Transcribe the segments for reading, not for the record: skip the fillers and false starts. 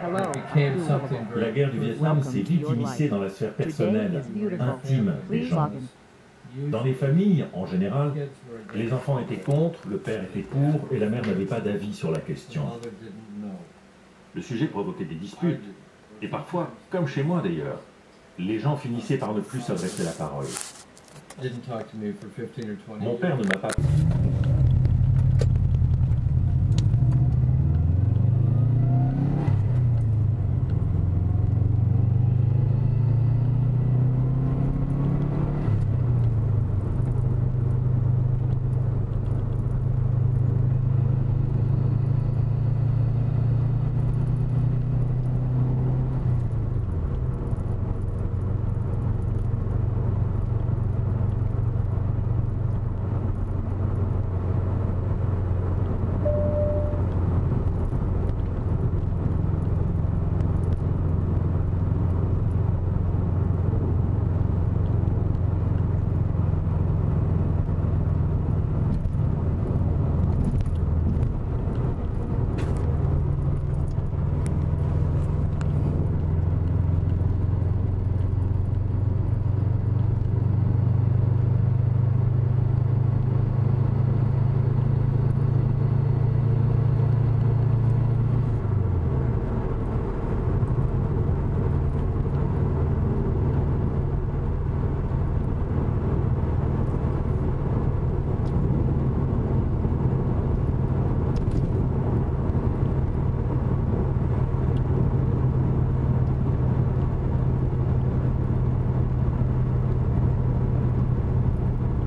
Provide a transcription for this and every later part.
La guerre du Vietnam s'est vite immiscée dans la sphère personnelle, intime des gens. Dans les familles, en général, les enfants étaient contre, le père était pour, et la mère n'avait pas d'avis sur la question. Le sujet provoquait des disputes, et parfois, comme chez moi d'ailleurs, les gens finissaient par ne plus s'adresser la parole. Mon père ne m'a pas...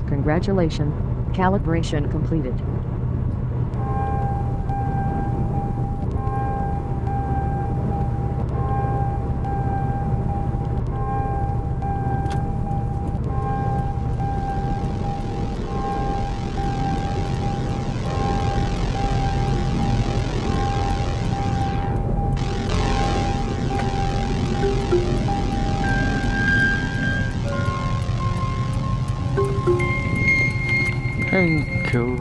Congratulations, calibration completed. Cool.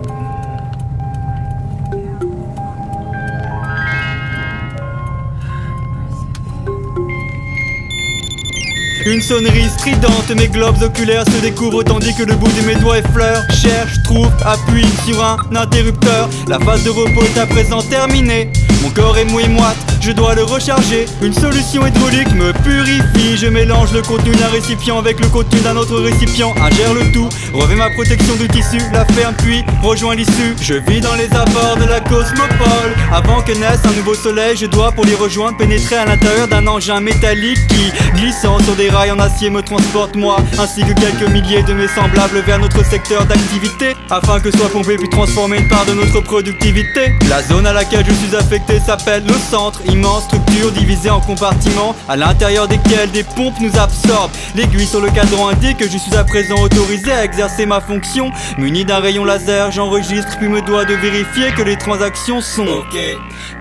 Une sonnerie stridente, mes globes oculaires se découvrent tandis que le bout de mes doigts effleure. Cherche, trouve, appuie sur un interrupteur. La phase de repos est à présent terminée. Mon corps est mou et moite, je dois le recharger. Une solution hydraulique me purifie. Je mélange le contenu d'un récipient avec le contenu d'un autre récipient. Ingère le tout, revêt ma protection de tissu, la ferme puis rejoins l'issue. Je vis dans les abords de la cosmopole. Avant que naisse un nouveau soleil, je dois pour les rejoindre pénétrer à l'intérieur d'un engin métallique qui, glissant sur des rails en acier, me transporte moi ainsi que quelques milliers de mes semblables vers notre secteur d'activité, afin que soit pompée puis transformée une part de notre productivité. La zone à laquelle je suis affecté s'appelle le centre, immense structure divisée en compartiments à l'intérieur desquels des pompes nous absorbent. L'aiguille sur le cadran indique que je suis à présent autorisé à exercer ma fonction. Muni d'un rayon laser, j'enregistre puis me dois de vérifier que les transactions sont OK.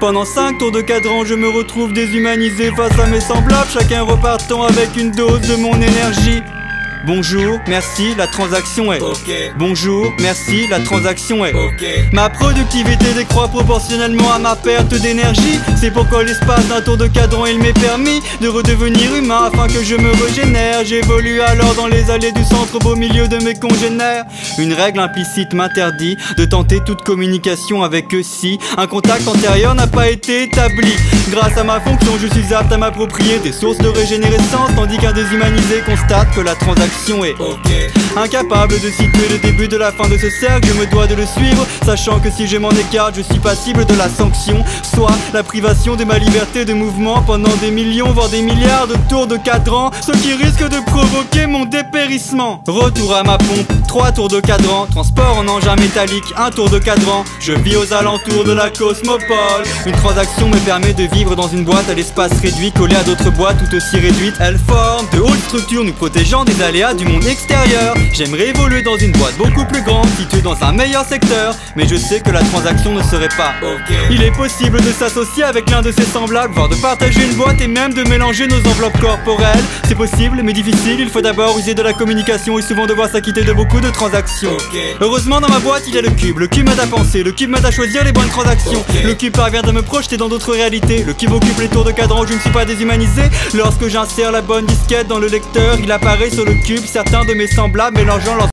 Pendant 5 tours de cadran, je me retrouve déshumanisé face à mes semblables, chacun repartant avec une dose de mon énergie. Bonjour, merci, la transaction est OK. Bonjour, merci, la transaction est OK. Ma productivité décroît proportionnellement à ma perte d'énergie. C'est pourquoi l'espace d'un tour de cadran il m'est permis de redevenir humain afin que je me régénère. J'évolue alors dans les allées du centre au beau milieu de mes congénères. Une règle implicite m'interdit de tenter toute communication avec eux si un contact antérieur n'a pas été établi. Grâce à ma fonction, je suis apte à m'approprier des sources de régénérescence, tandis qu'un déshumanisé constate que la transaction est OK. Incapable de situer le début de la fin de ce cercle, je me dois de le suivre, sachant que si je m'en écarte, je suis passible de la sanction, soit la privation de ma liberté de mouvement pendant des millions, voire des milliards de tours de cadran, ce qui risque de provoquer mon dépérissement. Retour à ma pompe, 3 tours de cadran, transport en engin métallique, 1 tour de cadran. Je vis aux alentours de la cosmopole. Une transaction me permet de vivre dans une boîte à l'espace réduit, collée à d'autres boîtes tout aussi réduites. Elle forme de hautes structures nous protégeant des aléas du monde extérieur. J'aimerais évoluer dans une boîte beaucoup plus grande, située dans un meilleur secteur. mais je sais que la transaction ne serait pas ok. Il est possible de s'associer avec l'un de ses semblables, voire de partager une boîte et même de mélanger nos enveloppes corporelles. C'est possible mais difficile, il faut d'abord user de la communication et souvent devoir s'acquitter de beaucoup de transactions okay. Heureusement dans ma boîte il y a le cube m'aide à penser, le cube m'aide à choisir les bonnes transactions okay. Le cube parvient à me projeter dans d'autres réalités, le cube occupe les tours de cadran où je ne suis pas déshumanisé. Lorsque j'insère la bonne disquette dans le lecteur, il apparaît sur le cube certains de mes semblables mélangeant leurs